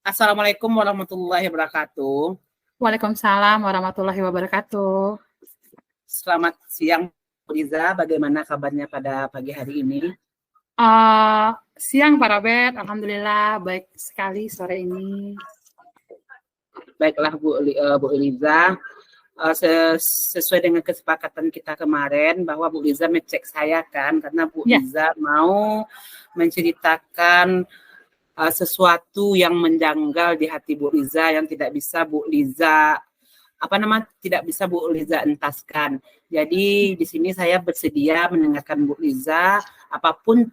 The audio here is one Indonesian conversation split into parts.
Assalamualaikum warahmatullahi wabarakatuh. Waalaikumsalam warahmatullahi wabarakatuh. Selamat siang, Bu Liza. Bagaimana kabarnya pada pagi hari ini? Siang Pak Robert, alhamdulillah baik sekali sore ini. Baiklah Bu Liza, sesuai dengan kesepakatan kita kemarin bahwa Bu Liza ngecek saya kan, karena Bu Liza mau menceritakan sesuatu yang menjanggal di hati Bu Liza yang tidak bisa Bu Liza entaskan. Jadi di sini saya bersedia mendengarkan Bu Liza, apapun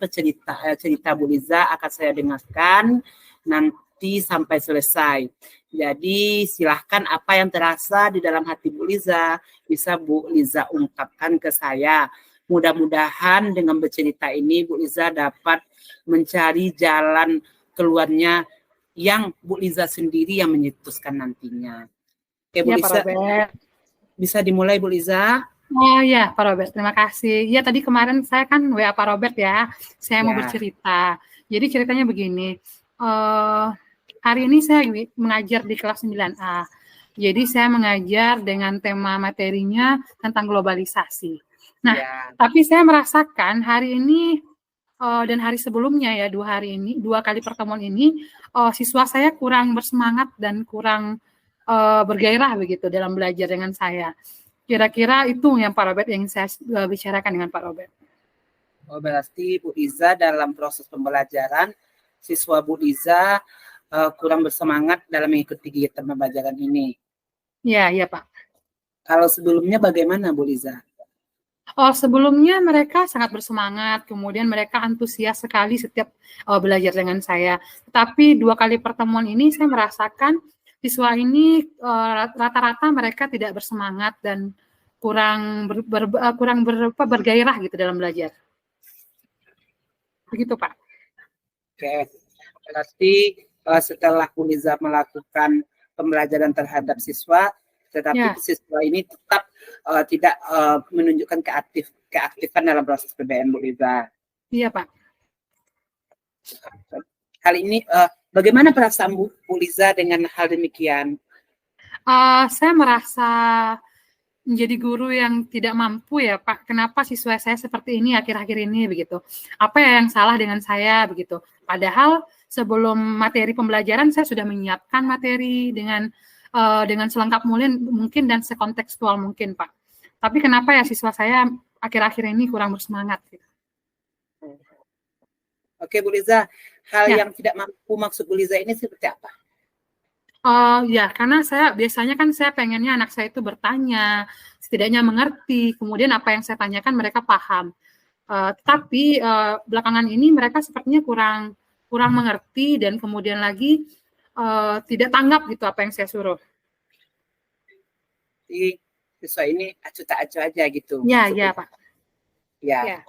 cerita Bu Liza akan saya dengarkan nanti sampai selesai. Jadi silahkan apa yang terasa di dalam hati Bu Liza bisa Bu Liza ungkapkan ke saya. Mudah-mudahan dengan bercerita ini Bu Liza dapat mencari jalan keluarnya yang Bu Liza sendiri yang menyetuskan nantinya. Oke, Bu Liza, bisa dimulai Bu Liza? Oh ya Pak Robert, terima kasih. Ya tadi kemarin saya kan WA Pak Robert ya, saya mau bercerita. Jadi ceritanya begini, hari ini saya mengajar di kelas 9A. Jadi saya mengajar dengan tema materinya tentang globalisasi. Nah, tapi saya merasakan hari ini dan hari sebelumnya ya, 2 kali pertemuan ini, siswa saya kurang bersemangat dan kurang bergairah begitu dalam belajar dengan saya. Kira-kira itu yang Pak Robert yang saya bicarakan dengan Pak Robert. Oh, berarti Bu Liza dalam proses pembelajaran, siswa Bu Liza kurang bersemangat dalam mengikuti kegiatan pembelajaran ini. Iya Pak. Kalau sebelumnya bagaimana Bu Liza? Oh, sebelumnya mereka sangat bersemangat, kemudian mereka antusias sekali setiap belajar dengan saya. Tapi 2 kali pertemuan ini saya merasakan siswa ini rata-rata mereka tidak bersemangat dan kurang bergairah gitu dalam belajar. Begitu Pak. Oke, berarti setelah Bu Liza melakukan pembelajaran terhadap siswa, tetapi siswa ini tetap tidak menunjukkan keaktifan dalam proses PBN Bu Liza. Iya Pak. Hal ini bagaimana perasaan Bu Liza dengan hal demikian? Saya merasa menjadi guru yang tidak mampu ya Pak. Kenapa siswa saya seperti ini akhir-akhir ini begitu? Apa yang salah dengan saya begitu? Padahal sebelum materi pembelajaran saya sudah menyiapkan materi dengan selengkap mungkin dan sekontekstual mungkin Pak. Tapi kenapa ya siswa saya akhir-akhir ini kurang bersemangat gitu? Oke Bu Liza, hal yang tidak mampu maksud Bu Liza ini seperti apa? Ya, karena saya biasanya kan saya pengennya anak saya itu bertanya, setidaknya mengerti, kemudian apa yang saya tanyakan mereka paham. Tapi belakangan ini mereka sepertinya kurang mengerti dan kemudian lagi tidak tanggap gitu apa yang saya suruh. Jadi siswa ini acuh tak acuh aja gitu. Ya Pak. Ya.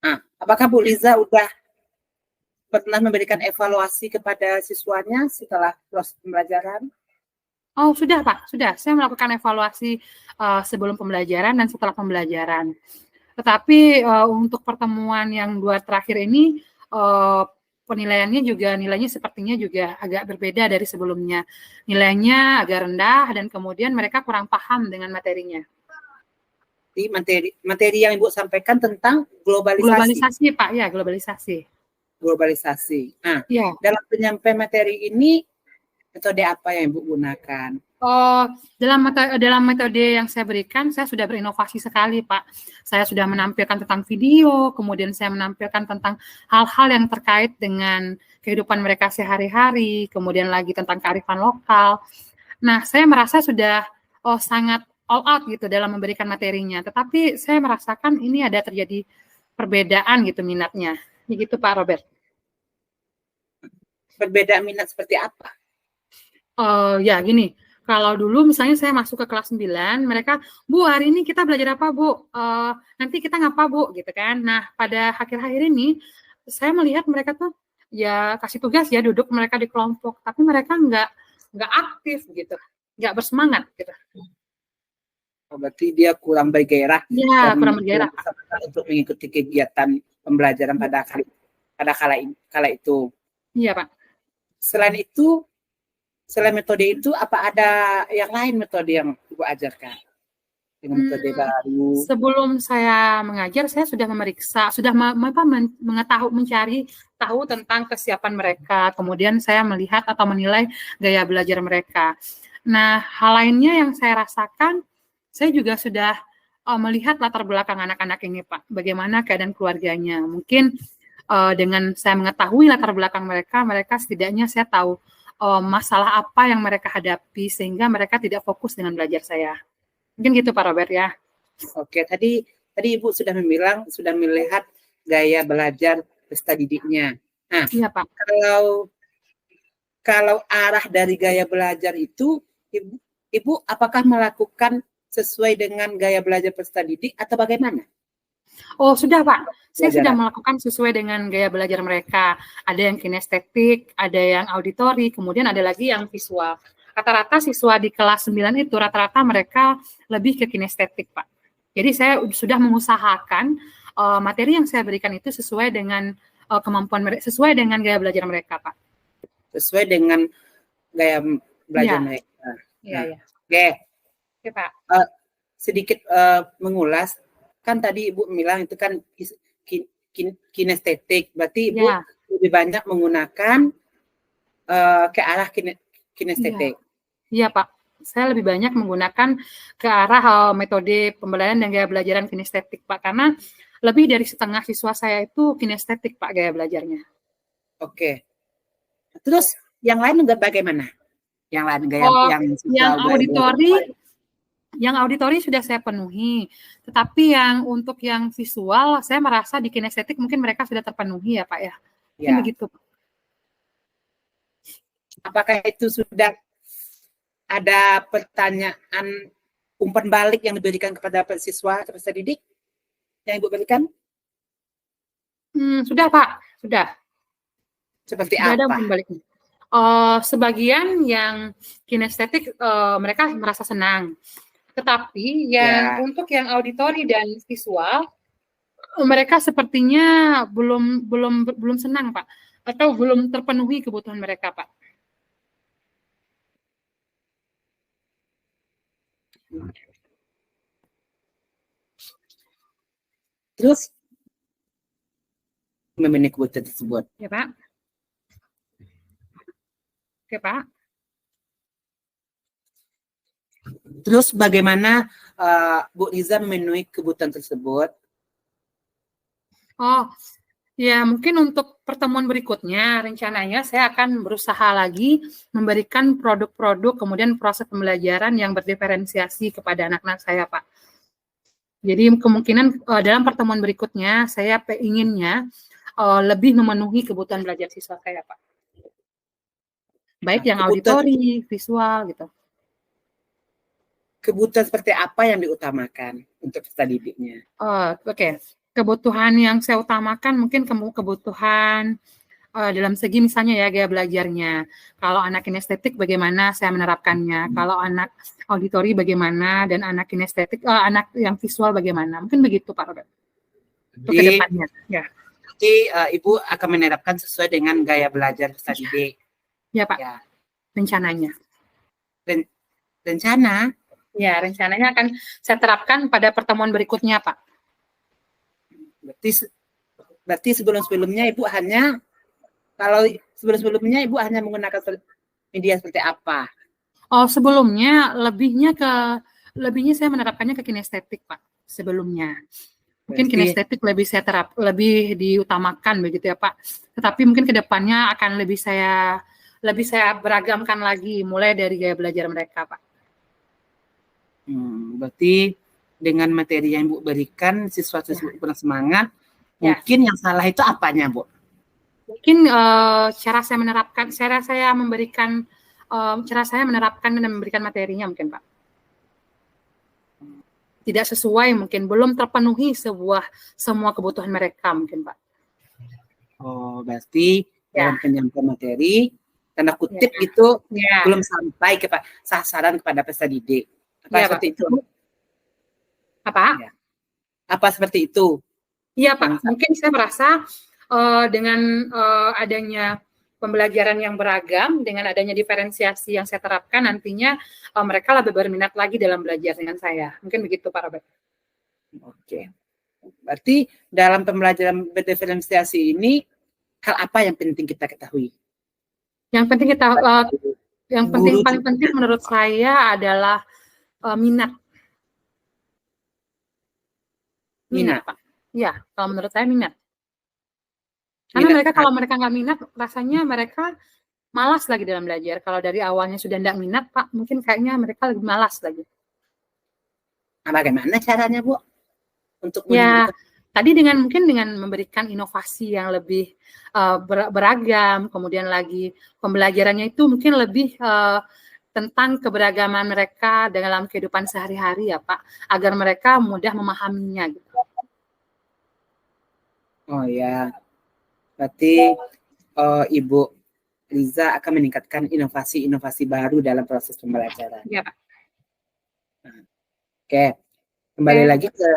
Nah, apakah Bu Liza udah pernah memberikan evaluasi kepada siswanya setelah proses pembelajaran? Oh, sudah Pak, sudah. Saya melakukan evaluasi sebelum pembelajaran dan setelah pembelajaran. Tetapi untuk pertemuan yang 2 terakhir ini, nilainya sepertinya juga agak berbeda dari sebelumnya. Nilainya agak rendah dan kemudian mereka kurang paham dengan materinya. Jadi materi yang Ibu sampaikan tentang globalisasi. Globalisasi Pak, ya globalisasi. Nah, dalam penyampaian materi ini metode apa yang Ibu gunakan? Dalam metode yang saya berikan, saya sudah berinovasi sekali, Pak. Saya sudah menampilkan tentang video, kemudian saya menampilkan tentang hal-hal yang terkait dengan kehidupan mereka sehari-hari, kemudian lagi tentang kearifan lokal. Nah, saya merasa sudah sangat all out gitu dalam memberikan materinya. Tetapi saya merasakan ini ada terjadi perbedaan gitu minatnya. Begitu Pak Robert. Perbedaan minat seperti apa? Ya gini, kalau dulu misalnya saya masuk ke kelas 9, mereka, Bu hari ini kita belajar apa Bu? Nanti kita ngapa Bu? Gitu kan. Nah pada akhir-akhir ini, saya melihat mereka tuh ya kasih tugas ya duduk mereka di kelompok, tapi mereka nggak aktif gitu, nggak bersemangat gitu. Berarti dia kurang bergairah. Ya, kurang bergairah untuk mengikuti kegiatan pembelajaran pada kala itu. Iya Pak. selain itu, selain metode itu, apa ada yang lain metode yang Ibu ajarkan? Dengan metode baru. Sebelum saya mengajar, saya sudah memeriksa, sudah mengetahui, mencari tahu tentang kesiapan mereka. Kemudian saya melihat atau menilai gaya belajar mereka. Nah, hal lainnya yang saya rasakan, saya juga sudah melihat latar belakang anak-anak ini, Pak. Bagaimana keadaan keluarganya. Mungkin dengan saya mengetahui latar belakang mereka, mereka setidaknya saya tahu masalah apa yang mereka hadapi, sehingga mereka tidak fokus dengan belajar saya. Mungkin gitu Pak Robert ya. Oke, tadi Ibu sudah melihat gaya belajar peserta didiknya. Nah, iya, Pak. Kalau arah dari gaya belajar itu, Ibu apakah melakukan sesuai dengan gaya belajar peserta didik atau bagaimana? Oh, sudah Pak. Saya sudah melakukan sesuai dengan gaya belajar mereka. Ada yang kinestetik, ada yang auditori, kemudian ada lagi yang visual. Rata-rata siswa di kelas 9 itu rata-rata mereka lebih ke kinestetik, Pak. Jadi saya sudah mengusahakan materi yang saya berikan itu sesuai dengan kemampuan mereka, sesuai dengan gaya belajar mereka, Pak. Sesuai dengan gaya belajar mereka. Iya, iya. Oke, Pak. Sedikit mengulas, kan tadi Ibu bilang itu kan kinestetik, berarti Ibu lebih banyak menggunakan ke arah kinestetik. Iya, Pak. Saya lebih banyak menggunakan ke arah metode pembelajaran dan gaya belajaran kinestetik, Pak. Karena lebih dari setengah siswa saya itu kinestetik, Pak, gaya belajarnya. Oke. Terus yang lain juga bagaimana? Yang lain gaya yang auditori sudah saya penuhi. Tetapi yang untuk yang visual, saya merasa di kinestetik mungkin mereka sudah terpenuhi ya, Pak ya. Mungkin begitu. Apakah itu sudah ada pertanyaan umpan balik yang diberikan kepada siswa atau peserta didik yang Ibu berikan? Sudah, Pak. Sudah. Seperti sudah apa? Ada umpan baliknya. Sebagian yang kinestetik mereka merasa senang. Tetapi untuk yang auditori dan visual mereka sepertinya belum senang, Pak, atau belum terpenuhi kebutuhan mereka, Pak. Terus memenuhi kebutuhan tersebut. Ya, Pak. Oke, Pak. Terus bagaimana Bu Liza memenuhi kebutuhan tersebut? Oh, ya mungkin untuk pertemuan berikutnya rencananya saya akan berusaha lagi memberikan produk-produk kemudian proses pembelajaran yang berdiferensiasi kepada anak-anak saya, Pak. Jadi kemungkinan dalam pertemuan berikutnya saya inginnya lebih memenuhi kebutuhan belajar siswa saya, Pak. Baik yang auditori, visual gitu. Kebutuhan seperti apa yang diutamakan untuk peserta didiknya? Oke. Kebutuhan yang saya utamakan mungkin kebutuhan dalam segi misalnya ya gaya belajarnya. Kalau anak kinestetik bagaimana saya menerapkannya, kalau anak auditori bagaimana, dan anak kinestetik, anak yang visual bagaimana. Mungkin begitu Pak Robert. Untuk ke depannya. Ya. Jadi Ibu akan menerapkan sesuai dengan gaya belajar peserta didik. Ya Pak. Ya. Rencananya. Rencana? Ya, rencananya akan saya terapkan pada pertemuan berikutnya, Pak. Berarti sebelum-sebelumnya Ibu hanya, kalau sebelum-sebelumnya Ibu hanya menggunakan media seperti apa? Oh, sebelumnya lebihnya saya menerapkannya ke kinestetik, Pak. Sebelumnya. Mungkin kinestetik lebih diutamakan begitu ya, Pak. Tetapi mungkin ke depannya akan lebih saya beragamkan lagi mulai dari gaya belajar mereka, Pak. Berarti dengan materi yang Ibu berikan, siswa-siswa kurang semangat. Mungkin yang salah itu apanya, Bu? Mungkin cara saya menerapkan dan memberikan materinya mungkin, Pak. Tidak sesuai, mungkin belum terpenuhi semua kebutuhan mereka mungkin, Pak. Oh, berarti dalam penyampaian materi, tanda kutip itu belum sampai ke sasaran kepada peserta didik. Apa seperti itu? Apa? Apa seperti itu? Iya, Pak. Mungkin saya merasa dengan adanya pembelajaran yang beragam dengan adanya diferensiasi yang saya terapkan nantinya mereka lebih berminat lagi dalam belajar dengan saya. Mungkin begitu Pak Robert. Oke. Berarti dalam pembelajaran berdiferensiasi ini hal apa yang penting kita ketahui? Yang penting kita paling penting menurut saya adalah minat. Minat, Pak. Ya, kalau menurut saya minat. Karena mereka kalau mereka nggak minat, rasanya mereka malas lagi dalam belajar. Kalau dari awalnya sudah nggak minat, Pak, mungkin kayaknya mereka lebih malas lagi. Nah, bagaimana caranya, Bu? Untuk tadi mungkin dengan memberikan inovasi yang lebih beragam, kemudian lagi pembelajarannya itu mungkin lebih tentang keberagaman mereka dalam kehidupan sehari-hari ya Pak, agar mereka mudah memahaminya gitu. Oh ya, berarti Ibu Liza akan meningkatkan inovasi-inovasi baru dalam proses pembelajaran. Ya Pak. Oke, kembali lagi ke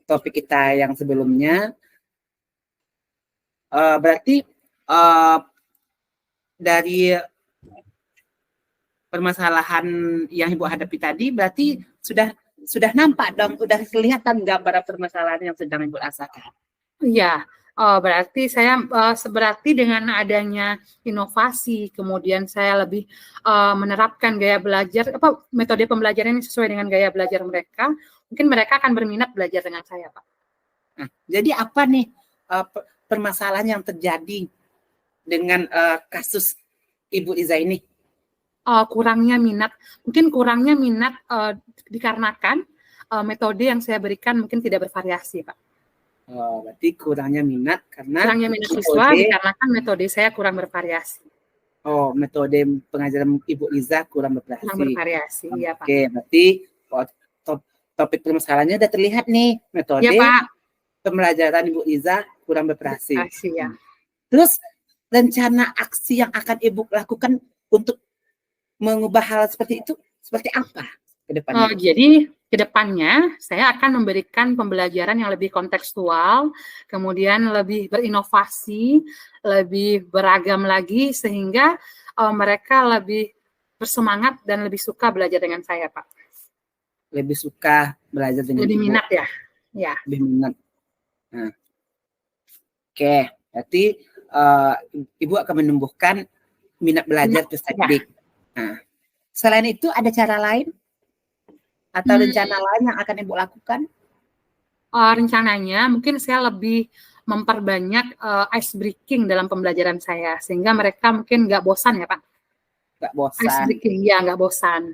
topik kita yang sebelumnya. Berarti dari permasalahan yang Ibu hadapi tadi, berarti sudah nampak dong, sudah kelihatan gambaran permasalahan yang sedang Ibu rasakan. Iya, berarti berarti dengan adanya inovasi, kemudian saya lebih menerapkan gaya belajar, metode pembelajaran yang sesuai dengan gaya belajar mereka, mungkin mereka akan berminat belajar dengan saya, Pak. Nah, jadi apa nih permasalahan yang terjadi dengan kasus Ibu Liza ini? Kurangnya minat, mungkin kurangnya minat dikarenakan metode yang saya berikan mungkin tidak bervariasi, Pak. Berarti kurangnya minat karena siswa dikarenakan metode saya kurang bervariasi. Metode pengajaran Ibu Liza kurang bervariasi. Kurang bervariasi, ya Pak. Oke, berarti topik permasalahannya sudah terlihat nih, metode ya, Pak. Pembelajaran Ibu Liza kurang bervariasi. Ya. Terus rencana aksi yang akan Ibu lakukan untuk mengubah hal seperti itu seperti apa ke depannya? Jadi ke depannya saya akan memberikan pembelajaran yang lebih kontekstual, kemudian lebih berinovasi, lebih beragam lagi sehingga mereka lebih bersemangat dan lebih suka belajar dengan saya, Pak. Lebih suka belajar dengan lebih Ibu. Minat ya. Ya. Lebih minat. Nah. Oke, berarti Ibu akan menumbuhkan minat belajar peserta didik. Nah, selain itu ada cara lain atau rencana lain yang akan Ibu lakukan? Rencananya mungkin saya lebih memperbanyak ice breaking dalam pembelajaran saya sehingga mereka mungkin nggak bosan ya Pak. Nggak bosan. Ice breaking ya nggak bosan.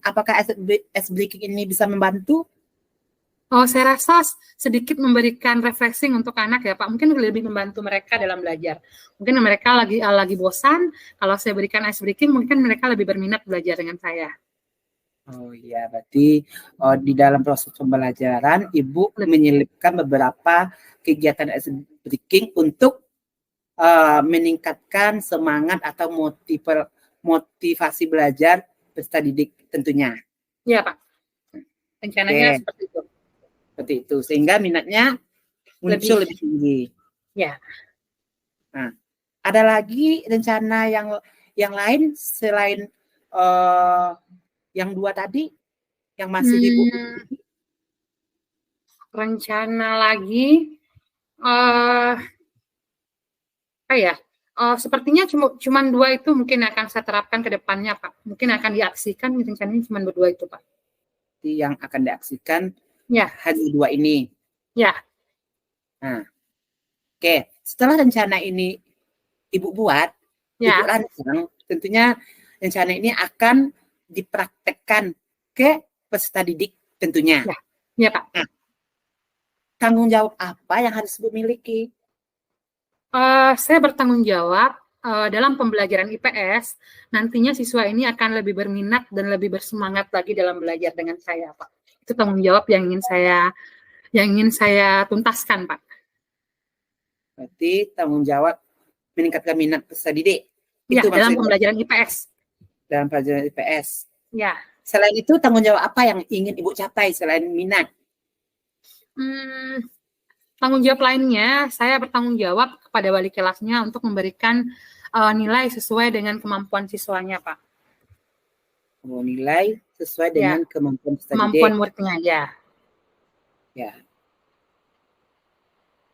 Apakah ice breaking ini bisa membantu? Saya rasa sedikit memberikan refreshing untuk anak ya Pak. Mungkin lebih membantu mereka dalam belajar. Mungkin mereka lagi bosan, kalau saya berikan ice breaking, mungkin mereka lebih berminat belajar dengan saya. Oh iya, berarti di dalam proses pembelajaran, Ibu menyelipkan beberapa kegiatan ice breaking untuk meningkatkan semangat atau motivasi belajar peserta didik tentunya. Iya Pak. Rencananya seperti itu. Seperti itu, sehingga minatnya muncul lebih tinggi. Ya. Nah, ada lagi rencana yang lain selain yang dua tadi yang masih Ibu? Rencana lagi, sepertinya cuma dua itu mungkin akan saya terapkan ke depannya Pak. Mungkin akan diaksikan, rencananya cuma berdua itu Pak. Yang akan diaksikan ya hanya dua ini. Ya. Nah, oke. Setelah rencana ini Ibu buat, Ibu rancang, tentunya rencana ini akan dipraktekkan ke peserta didik tentunya. Ya Pak. Nah, tanggung jawab apa yang harus Ibu miliki? Saya bertanggung jawab dalam pembelajaran IPS, nantinya siswa ini akan lebih berminat dan lebih bersemangat lagi dalam belajar dengan saya, Pak. Itu tanggung jawab yang ingin saya tuntaskan, Pak. Berarti tanggung jawab meningkatkan minat peserta didik. Ya, itu dalam pembelajaran IPS. Dalam pelajaran IPS. Ya. Selain itu, tanggung jawab apa yang ingin Ibu capai selain minat? tanggung jawab lainnya, saya bertanggung jawab kepada wali kelasnya untuk memberikan nilai sesuai dengan kemampuan siswanya, Pak. Nilai sesuai Ya, dengan kemampuan peserta kemampuan didik. muridnya, ya. Ya.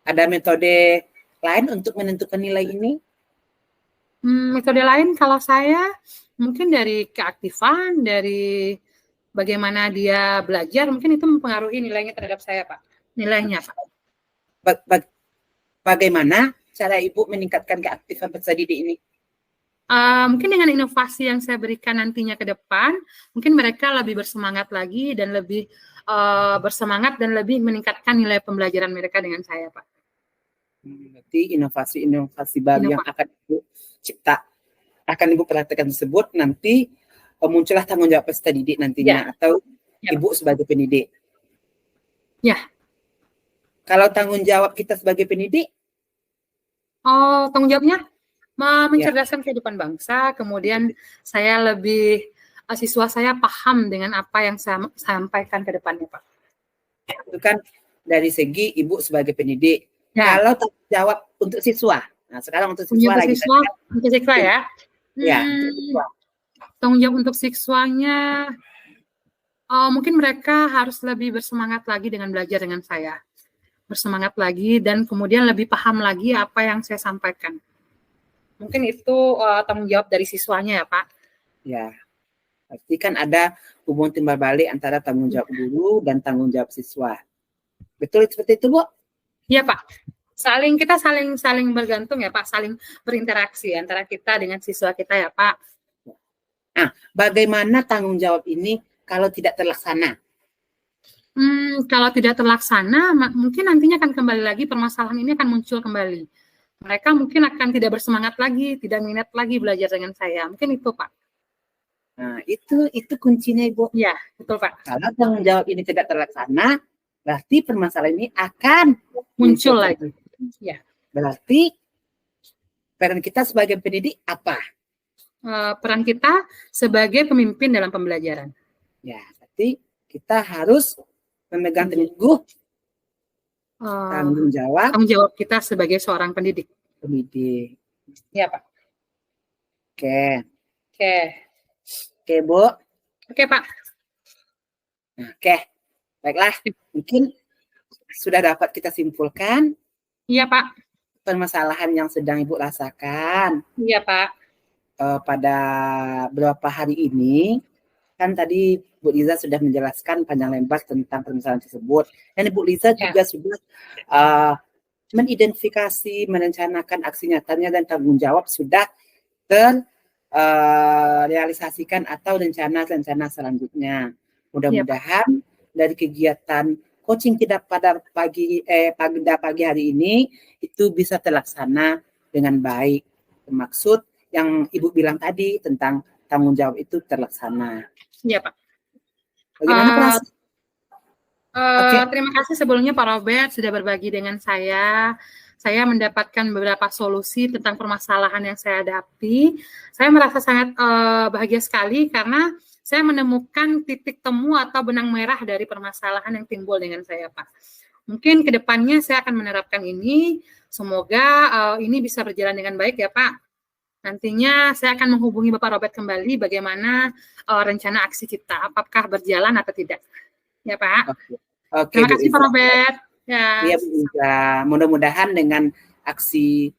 Ada metode lain untuk menentukan nilai ini? Metode lain kalau saya mungkin dari keaktifan, dari bagaimana dia belajar, mungkin itu mempengaruhi nilainya terhadap saya, Pak. Nilainya, Pak. Bagaimana cara Ibu meningkatkan keaktifan peserta didik ini? Mungkin dengan inovasi yang saya berikan nantinya ke depan, mungkin mereka lebih bersemangat lagi dan lebih bersemangat dan lebih meningkatkan nilai pembelajaran mereka dengan saya, Pak. Berarti inovasi baru yang akan Ibu cipta, akan Ibu perhatikan tersebut nanti muncullah tanggung jawab peserta didik nantinya, atau Ibu sebagai pendidik. Ya. Kalau tanggung jawab kita sebagai pendidik? Tanggung jawabnya mencerdaskan kehidupan bangsa, kemudian saya lebih, siswa saya paham dengan apa yang saya sampaikan ke depannya, Pak. Itu kan dari segi Ibu sebagai pendidik. Ya. Kalau tanggung jawab untuk siswa, nah sekarang untuk siswa lagi. Untuk siswa ya? Ya, untuk siswa. Tanggung jawab untuk siswanya, mungkin mereka harus lebih bersemangat lagi dengan belajar dengan saya. Bersemangat lagi dan kemudian lebih paham lagi apa yang saya sampaikan. Mungkin itu tanggung jawab dari siswanya ya, Pak. Ya, pasti kan ada hubungan timbal balik antara tanggung jawab guru dan tanggung jawab siswa. Betul seperti itu, Bu? Iya, Pak. Kita saling bergantung ya, Pak. Saling berinteraksi antara kita dengan siswa kita ya, Pak. Nah, bagaimana tanggung jawab ini kalau tidak terlaksana? Kalau tidak terlaksana, mungkin nantinya akan kembali lagi, permasalahan ini akan muncul kembali. Mereka mungkin akan tidak bersemangat lagi, tidak minat lagi belajar dengan saya. Mungkin itu, Pak. Nah, itu kuncinya, Ibu. Ya, betul, Pak. Kalau tanggung jawab ini tidak terlaksana, berarti permasalahan ini akan muncul lagi. Ya. Berarti peran kita sebagai pendidik apa? Peran kita sebagai pemimpin dalam pembelajaran. Ya, berarti kita harus memegang teguh tanggung jawab kita sebagai seorang pendidik. Ya, Pak. Oke, Bu. Oke, Pak. Oke, baiklah. Mungkin sudah dapat kita simpulkan. Iya, Pak. Permasalahan yang sedang Ibu rasakan. Iya, Pak. Pada beberapa hari ini, kan tadi Bu Liza sudah menjelaskan panjang lebar tentang permasalahan tersebut. Dan Ibu Liza juga sudah mengidentifikasi, merencanakan aksi nyatanya dan tanggung jawab sudah terrealisasikan atau rencana-rencana selanjutnya. Mudah-mudahan dari kegiatan coaching tidak pada pagi hari ini itu bisa terlaksana dengan baik. Maksud yang Ibu bilang tadi tentang tanggung jawab itu terlaksana. Iya, Pak. Bagaimana perasaan? Terima kasih sebelumnya Pak Robert sudah berbagi dengan saya. Saya mendapatkan beberapa solusi tentang permasalahan yang saya hadapi. Saya merasa sangat bahagia sekali karena saya menemukan titik temu atau benang merah dari permasalahan yang timbul dengan saya, Pak. Mungkin ke depannya saya akan menerapkan ini. Semoga ini bisa berjalan dengan baik ya, Pak. Nantinya saya akan menghubungi Bapak Robert kembali bagaimana rencana aksi kita, apakah berjalan atau tidak. Ya, Pak. Oke, terima kasih Pak Robert. Ya, Bu Liza. Mudah-mudahan dengan aksi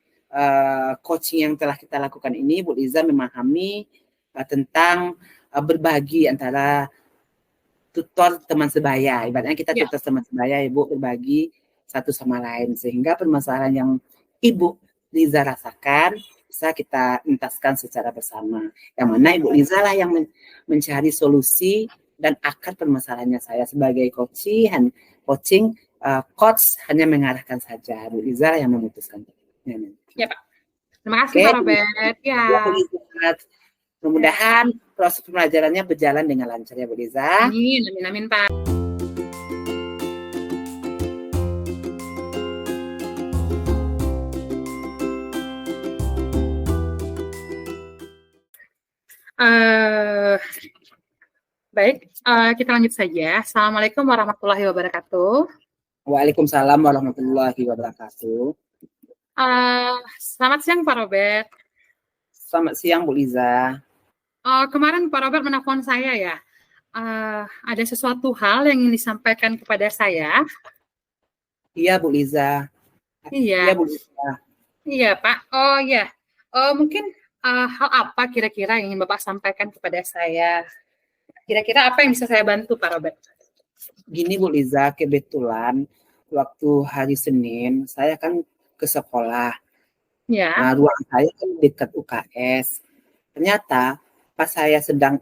coaching yang telah kita lakukan ini, Bu Liza memahami tentang berbagi antara tutor teman sebaya. Ibaratnya kita tutor teman sebaya, Ibu berbagi satu sama lain. Sehingga permasalahan yang Ibu Liza rasakan bisa kita entaskan secara bersama. Yang mana Ibu Liza lah yang mencari solusi dan akar permasalahannya. Saya sebagai coaching coach hanya mengarahkan saja. Bu Liza yang memutuskan. Ya, Pak. Terima kasih Pak Robert. Ya. Mudah-mudahan proses pembelajarannya berjalan dengan lancar ya Bu Liza. Amin, amin, Pak. Baik, kita lanjut saja. Assalamualaikum warahmatullahi wabarakatuh. Waalaikumsalam warahmatullahi wabarakatuh. Selamat siang Pak Robert. Selamat siang Bu Liza. Kemarin Pak Robert menelpon saya ya. Ada sesuatu hal yang ingin disampaikan kepada saya. Iya Bu Liza. Iya. Iya Bu Liza. Iya Pak. Oh iya. Mungkin hal apa kira-kira yang ingin Bapak sampaikan kepada saya? Kira-kira apa yang bisa saya bantu Pak Robert? Gini Bu Liza, kebetulan waktu hari Senin saya kan ke sekolah. Ya. Nah, ruang saya kan dekat UKS. Ternyata pas saya sedang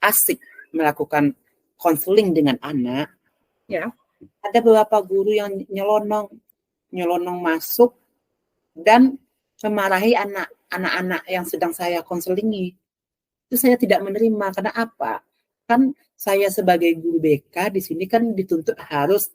asik melakukan konseling dengan anak, Ya. ada beberapa guru yang nyelonong masuk dan memarahi anak-anak yang sedang saya konselingi. Itu saya tidak menerima. Karena apa? Kan saya sebagai guru BK di sini kan dituntut harus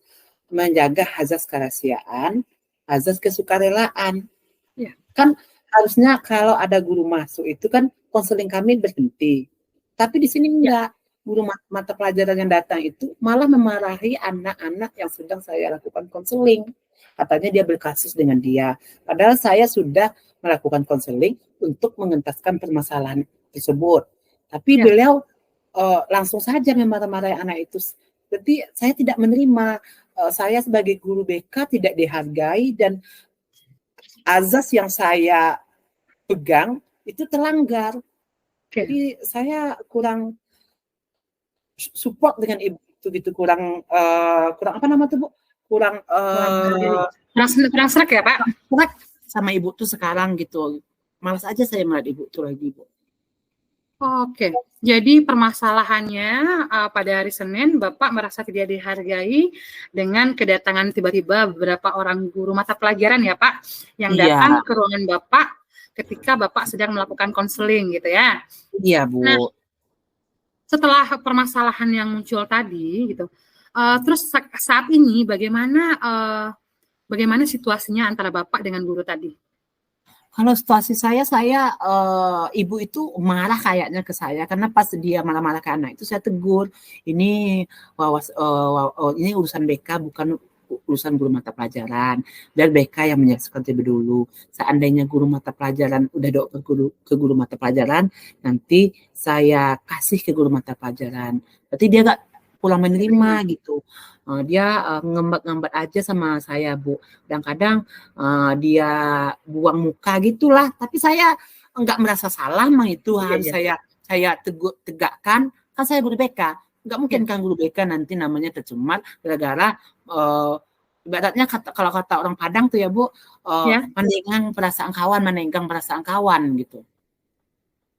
menjaga azas kerahasiaan, azas kesukarelaan. Ya. Kan harusnya kalau ada guru masuk itu kan konseling kami berhenti. Tapi di sini enggak. Guru mata pelajaran yang datang itu malah memarahi anak-anak yang sedang saya lakukan konseling. Katanya dia berkasus dengan dia. Padahal saya sudah melakukan konseling untuk mengentaskan permasalahan tersebut. Tapi beliau langsung saja memarah-marahi anak itu. Jadi saya tidak menerima. Saya sebagai guru BK tidak dihargai dan azas yang saya pegang itu terlanggar. Jadi saya kurang support dengan ibu itu gitu, kurang apa nama tuh Bu? Kurang serak ya Pak? Serak sama ibu tuh sekarang gitu. Malas aja saya melihat ibu tuh lagi Bu. Oke, jadi permasalahannya pada hari Senin Bapak merasa tidak dihargai dengan kedatangan tiba-tiba beberapa orang guru mata pelajaran ya Pak, yang datang ke ruangan Bapak ketika Bapak sedang melakukan konseling gitu ya. Iya Bu. Nah, setelah permasalahan yang muncul tadi gitu, terus saat ini bagaimana situasinya antara Bapak dengan guru tadi? Kalau situasi saya ibu itu marah kayaknya ke saya karena pas dia marah-marah ke anak itu saya tegur, ini ini urusan BK bukan urusan guru mata pelajaran, biar BK yang menyelesaikan terlebih dulu. Seandainya guru mata pelajaran udah ke guru mata pelajaran, nanti saya kasih ke guru mata pelajaran. Berarti dia gak pulang menerima gitu. Dia ngembat-ngembat aja sama saya Bu. Kadang-kadang dia buang muka gitulah. Tapi saya enggak merasa salah mah itu harus saya tegakkan. Kan saya guru BK. Enggak mungkin kan guru BK nanti namanya tercemar gara-gara ibaratnya kalau kata orang Padang tuh ya Bu, menenggang perasaan kawan gitu.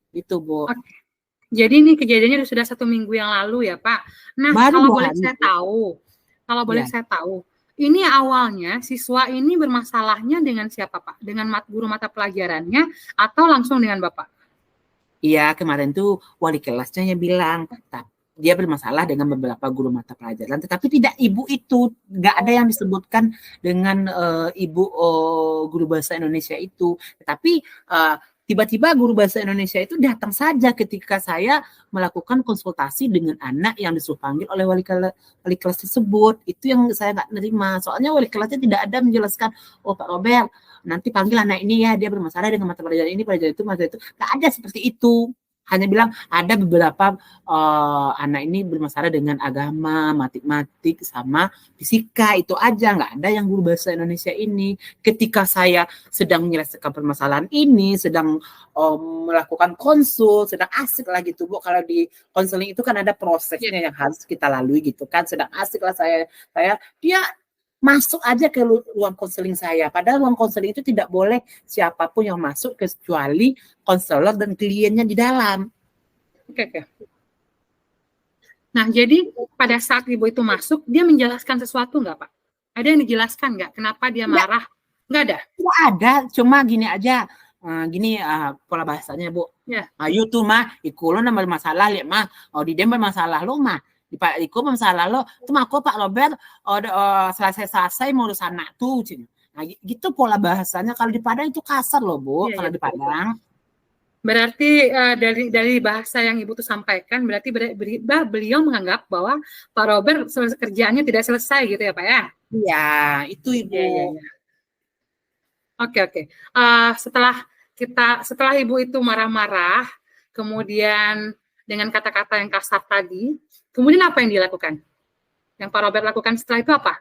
Gitu Bu. Okay. Jadi ini kejadiannya sudah 1 minggu yang lalu ya Pak. Nah, kalau boleh saya tahu, ini awalnya siswa ini bermasalahnya dengan siapa Pak? Dengan guru mata pelajarannya atau langsung dengan Bapak? Iya, kemarin tuh wali kelasnya yang bilang dia bermasalah dengan beberapa guru mata pelajaran, tetapi tidak ibu itu, nggak ada yang disebutkan dengan ibu guru bahasa Indonesia itu, tetapi tiba-tiba guru bahasa Indonesia itu datang saja ketika saya melakukan konsultasi dengan anak yang disuruh panggil oleh wali kelas tersebut. Itu yang saya nggak nerima. Soalnya wali kelasnya tidak ada menjelaskan, oh Pak Robert, nanti panggil anak ini ya, dia bermasalah dengan mata pelajaran ini, pelajaran itu, pelajaran itu. Nggak ada seperti itu. Hanya bilang ada beberapa anak ini bermasalah dengan agama, matematik, sama fisika, itu aja. Nggak ada yang guru bahasa Indonesia ini. Ketika saya sedang menyelesaikan permasalahan ini, sedang melakukan konsul, sedang asik lah gitu Bu. Kalau di konseling itu kan ada prosesnya yang harus kita lalui gitu kan. Sedang asik lah dia masuk aja ke ruang konseling saya. Padahal ruang konseling itu tidak boleh siapapun yang masuk kecuali konselor dan kliennya di dalam. Oke. Nah, jadi pada saat ibu itu masuk, dia menjelaskan sesuatu nggak Pak? Ada yang dijelaskan nggak? Kenapa dia marah? Nggak ada? Nggak ada, cuma gini aja. Pola bahasanya Bu. You tuh mah, ikulo nama masalah lihat mah. Di dia bermasalah lo mah. Di Pak Iko masalah lo, itu mah kok Pak Robert selesai mau urus anak tuh. Nah, gitu pola bahasanya. Kalau di Padang itu kasar loh Bu, kalau di Padang. Berarti dari bahasa yang Ibu tuh sampaikan, berarti beliau menganggap bahwa Pak Robert kerjaannya tidak selesai gitu ya Pak ya? Iya, itu Ibu. Iya, iya, iya. Oke, oke. Setelah Ibu itu marah-marah, kemudian dengan kata-kata yang kasar tadi, kemudian apa yang dilakukan? Yang Pak Robert lakukan setelah itu apa?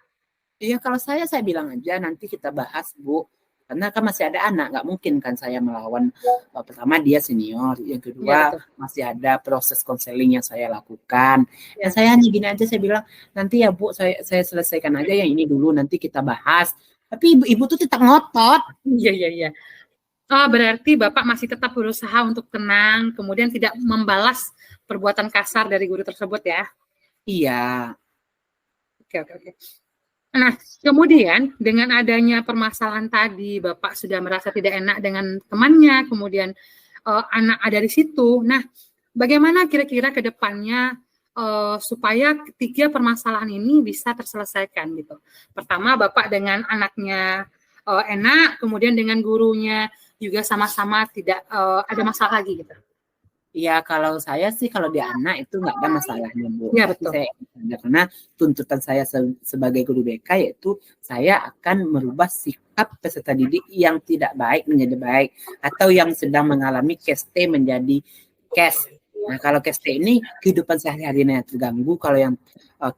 Iya, kalau saya bilang aja nanti kita bahas, Bu. Karena kan masih ada anak, nggak mungkin kan saya melawan. Pertama dia senior, yang kedua Iya, masih ada proses konseling yang saya lakukan. Ya. Dan saya hanya gini aja, saya bilang nanti ya Bu, saya selesaikan aja yang ini dulu, nanti kita bahas. Tapi ibu tuh tetap ngotot. Iya, iya, iya. Oh, berarti Bapak masih tetap berusaha untuk tenang, kemudian tidak membalas perbuatan kasar dari guru tersebut ya? Iya. Oke, oke, oke. Nah, kemudian dengan adanya permasalahan tadi, Bapak sudah merasa tidak enak dengan temannya, kemudian anak ada di situ. Nah, bagaimana kira-kira ke depannya supaya ketiga permasalahan ini bisa terselesaikan gitu? Pertama, Bapak dengan anaknya enak, kemudian dengan gurunya juga sama-sama tidak ada masalah lagi gitu. Iya, kalau saya sih kalau di anak itu nggak ada masalahnya, Bu. Iya, Tapi betul. karena tuntutan saya sebagai guru BK yaitu saya akan merubah sikap peserta didik yang tidak baik menjadi baik atau yang sedang mengalami KST menjadi KES. Nah, kalau KST ini kehidupan sehari-harinya terganggu, kalau yang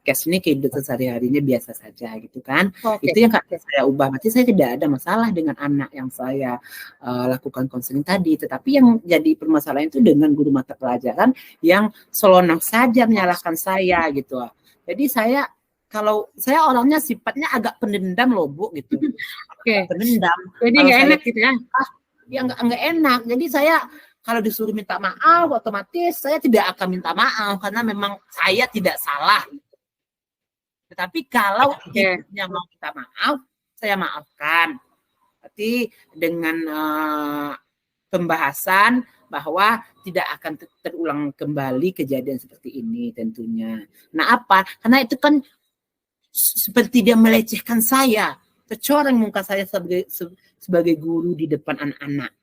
KES ini kehidupan sehari-harinya biasa saja gitu kan. Oke. Itu yang saya ubah. Berarti saya tidak ada masalah dengan anak yang saya lakukan konseling tadi, tetapi yang jadi permasalahan itu dengan guru mata pelajaran yang selonang saja menyalahkan saya gitu. Jadi kalau saya orangnya sifatnya agak pendendam loh Bu gitu. Oke. Pendendam. Jadi nggak enak gitu ya? Ya nggak enak. Jadi saya kalau disuruh minta maaf, otomatis saya tidak akan minta maaf karena memang saya tidak salah. Tetapi kalau ibunya mau minta maaf, saya maafkan. Berarti dengan pembahasan bahwa tidak akan terulang kembali kejadian seperti ini tentunya. Nah apa? Karena itu kan seperti dia melecehkan saya, tercoreng muka saya sebagai guru di depan anak-anak.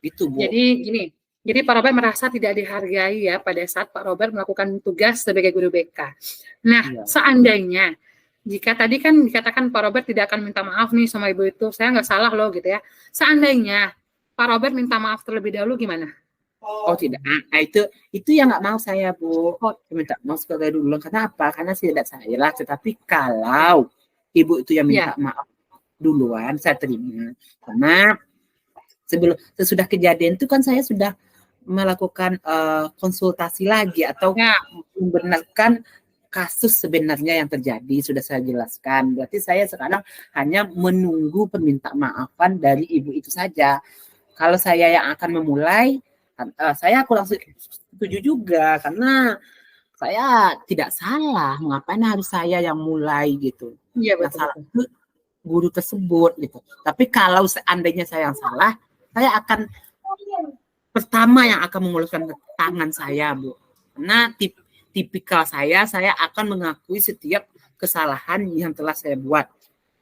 Gitu, Bu. Jadi gini, jadi Pak Robert merasa tidak dihargai ya pada saat Pak Robert melakukan tugas sebagai guru BK. Nah, seandainya jika tadi kan dikatakan Pak Robert tidak akan minta maaf nih sama ibu itu, saya nggak salah loh gitu ya. Seandainya Pak Robert minta maaf terlebih dahulu gimana? Oh tidak, nah, itu yang nggak mau saya Bu, minta maaf sekali dulu. Karena apa? Karena tidak salah. Tetapi kalau ibu itu yang minta maaf duluan, saya terima. Karena sesudah kejadian itu kan saya sudah melakukan konsultasi lagi atau membenarkan kasus sebenarnya yang terjadi, sudah saya jelaskan. Berarti saya sekarang hanya menunggu permintaan maafan dari ibu itu saja. Kalau saya yang akan memulai, saya kurang setuju juga karena saya tidak salah. Ngapain harus saya yang mulai gitu? Iya, betul. Yang salah itu guru tersebut gitu. Tapi kalau seandainya saya yang salah, saya akan pertama yang akan mengulurkan tangan saya, Bu. Karena tipikal saya akan mengakui setiap kesalahan yang telah saya buat.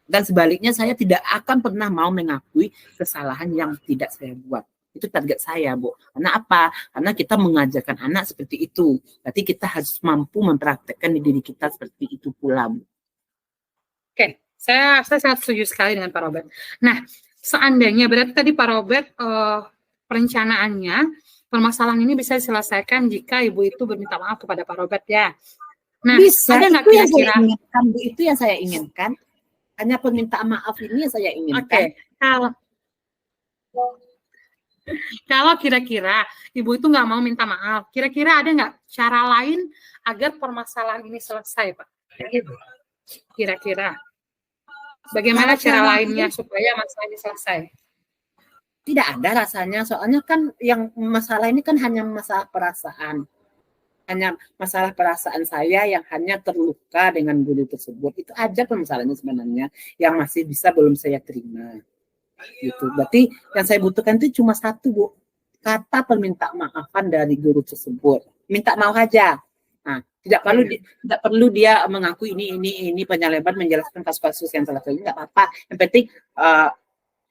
Dan sebaliknya saya tidak akan pernah mau mengakui kesalahan yang tidak saya buat. Itu target saya, Bu. Karena apa? Karena kita mengajarkan anak seperti itu. Berarti kita harus mampu mempraktekkan di diri kita seperti itu pula, Bu. Oke, saya sangat setuju sekali dengan Pak Robert. Nah, seandainya berarti tadi Pak Robert perencanaannya permasalahan ini bisa diselesaikan jika ibu itu berminta maaf kepada Pak Robert ya. Nah, bisa, ada nggak kira-kira? Itu yang saya inginkan. Hanya permintaan maaf ini yang saya inginkan. Oke. Kalau kira-kira ibu itu nggak mau minta maaf, kira-kira ada nggak cara lain agar permasalahan ini selesai, Pak? Kira-kira bagaimana cara lainnya supaya masalah ini selesai? Tidak ada rasanya, soalnya kan yang masalah ini kan hanya masalah perasaan. Hanya masalah perasaan saya yang hanya terluka dengan guru tersebut. Itu aja permasalahannya sebenarnya yang masih bisa belum saya terima. Gitu. Berarti yang saya butuhkan itu cuma satu, Bu. Kata permintaan maafan dari guru tersebut. Minta maaf aja. Nah, tidak perlu dia mengaku ini penyelebar menjelaskan kasus-kasus yang telah terjadi, enggak apa-apa. Yang penting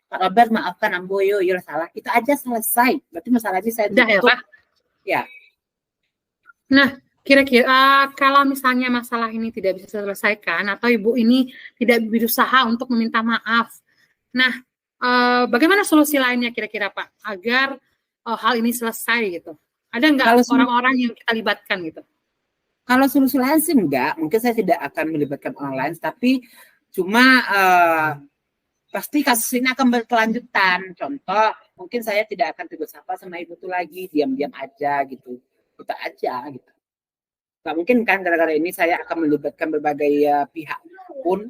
Pak Robert maafkan Ambo, yo salah. Itu aja selesai. Berarti masalahnya saya Udah ya, tutup. Pak? Ya. Nah, kira-kira kalau misalnya masalah ini tidak bisa diselesaikan atau Ibu ini tidak berusaha untuk meminta maaf. Nah, bagaimana solusi lainnya kira-kira Pak agar hal ini selesai gitu? Ada nggak orang-orang yang kita libatkan gitu? Kalau solusi lain sih enggak, mungkin saya tidak akan melibatkan orang lain, tapi cuma pasti kasus ini akan berkelanjutan. Contoh, mungkin saya tidak akan tegur sapa sama ibu tuh lagi, diam-diam aja gitu. Kita aja gitu. Nggak mungkin kan gara-gara ini saya akan melibatkan berbagai pihak pun,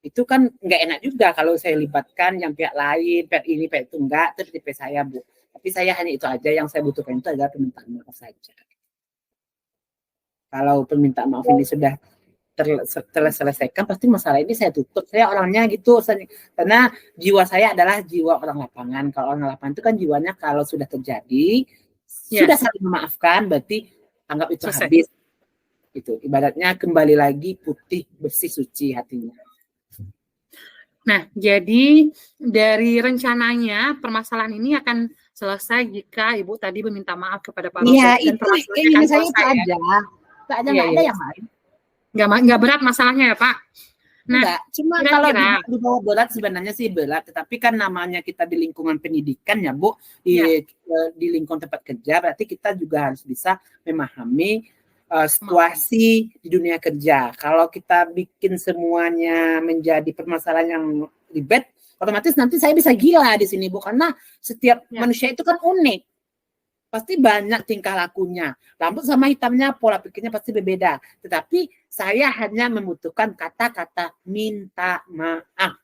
itu kan nggak enak juga kalau saya libatkan yang pihak lain, pihak ini, pihak itu enggak, terus tipe saya Bu. Tapi saya hanya itu aja yang saya butuhkan itu adalah permintaan maaf saja. Kalau permintaan maaf ini sudah terselesaikan, pasti masalah ini saya tutup. Saya orangnya gitu, karena jiwa saya adalah jiwa orang lapangan. Kalau orang lapangan itu kan jiwanya kalau sudah terjadi, sudah saling memaafkan, berarti anggap itu selesai. habis. Itu ibaratnya kembali lagi putih, bersih, suci hatinya. Nah, jadi dari rencananya permasalahan ini akan selesai jika Ibu tadi meminta maaf kepada Pak Robert. Iya, dan itu ini saya itu aja. Nggak ada yang lain. Nggak berat masalahnya ya Pak? Nah, enggak, cuma kalau di bawah berat sebenarnya sih berat, tetapi kan namanya kita di lingkungan pendidikan ya Bu, di lingkungan tempat kerja, berarti kita juga harus bisa memahami situasi di dunia kerja. Kalau kita bikin semuanya menjadi permasalahan yang ribet, otomatis nanti saya bisa gila di sini Bu, karena setiap manusia itu kan unik. Pasti banyak tingkah lakunya. Rambut sama hitamnya, pola pikirnya pasti berbeda. Tetapi saya hanya membutuhkan kata-kata minta maaf.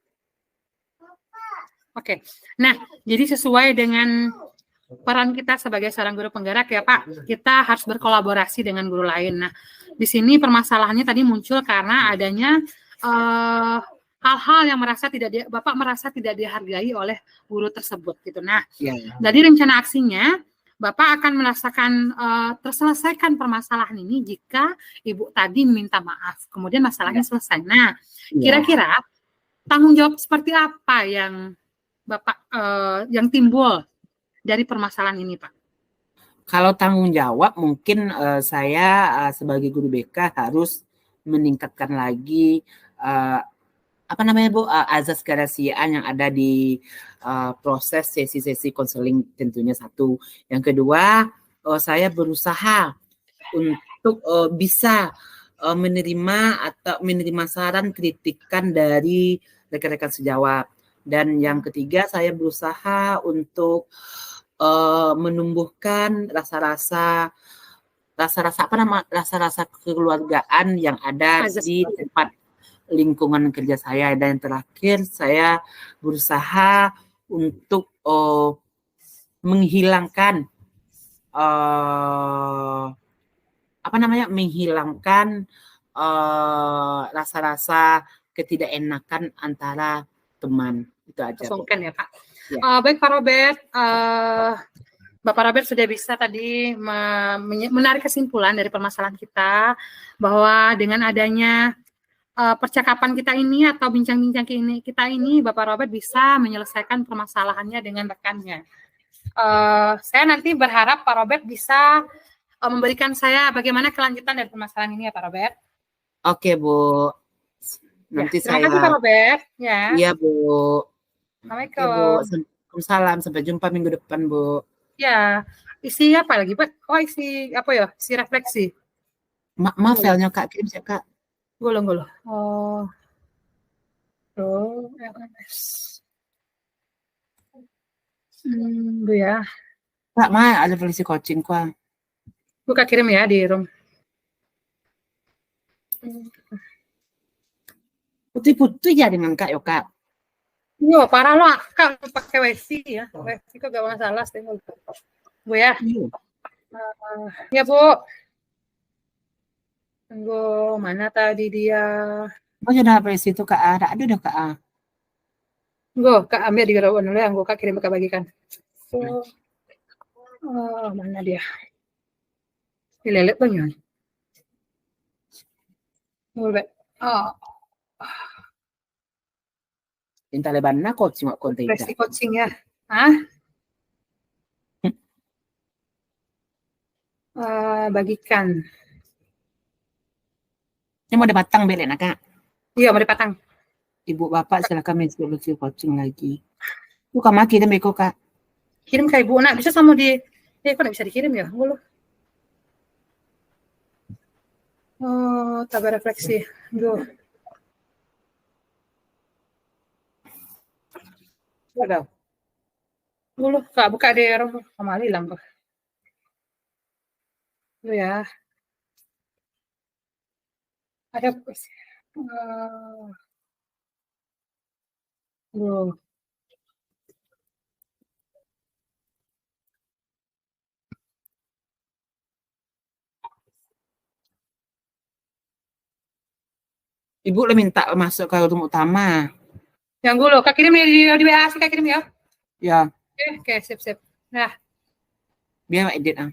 Oke. Nah, jadi sesuai dengan peran kita sebagai seorang guru penggerak ya Pak, kita harus berkolaborasi dengan guru lain. Nah, di sini permasalahannya tadi muncul karena adanya hal-hal yang Bapak merasa tidak dihargai oleh guru tersebut gitu. Nah, dari rencana aksinya Bapak akan merasakan terselesaikan permasalahan ini jika Ibu tadi minta maaf, kemudian masalahnya selesai. Nah, kira-kira tanggung jawab seperti apa yang Bapak yang timbul dari permasalahan ini, Pak? Kalau tanggung jawab, mungkin saya sebagai guru BK harus meningkatkan lagi azas kerahasiaan yang ada di proses sesi-sesi konseling tentunya satu. Yang kedua, saya berusaha untuk bisa menerima saran kritikan dari rekan-rekan sejawat. Dan yang ketiga, saya berusaha untuk menumbuhkan rasa-rasa kekeluargaan yang ada di tempat lingkungan kerja saya. Dan yang terakhir, saya berusaha untuk menghilangkan rasa-rasa ketidakenakan antara teman. Itu aja. Kosongkan ya Pak. Ya. Baik Pak Robert, Bapak Robert sudah bisa tadi menarik kesimpulan dari permasalahan kita bahwa dengan adanya percakapan kita ini atau bincang-bincang kita ini, Bapak Robert bisa menyelesaikan permasalahannya dengan rekannya. Saya nanti berharap Pak Robert bisa memberikan saya bagaimana kelanjutan dari permasalahan ini ya Pak Robert. Oke Bu. Nanti terima kasih Pak Robert. Ya. Iya Bu. Assalamualaikum. Oke Bu. Waalaikumsalam. Sampai jumpa minggu depan Bu. Ya. Isi apa lagi Pak? Oh isi apa ya? Isi refleksi. Maaf filenya Kak, kirim sih Kak. Golong. Oh. LMS. Bu ya. Kak, mah ada polisi coaching Kak. Buka kirim ya di room. Putih-putih ya dengan Kak, yo Kak. Yo, parah loh Kak, pakai WC ya. WC kok gak masalah sih. Bu ya. Ya Bu. Tunggu, mana tadi dia? Oh, sudah polisi itu Kak. Ada udah Kak. Gue Kak ambil di gerawan dulu yang gue Kak kirim Kak bagikan. Mana dia? Dilelet banyak. Oh. Yung Taliban na coaching wa konti ita. Flexi coaching ya. Hah? Bagikan. Ini mau dipatang beli nak kak. Iya, mau dipatang. Ibu bapak silakan mensuruh coaching lagi. Bukan maki deh beko kak. Kirim ke ibu nak, bisa sama di kok nggak bisa dikirim ya? Lu. Oh, tabah refleksi. Duh. Ada. Dulu kak buka di kemana hilang kok. Lu ya. Ada Duh. Ibu udah minta masuk ke room utama. Yang dulu, kak kirim di WA sih, kak kirim ya. Ya. Oke, sip. Nah. Biar edit ah.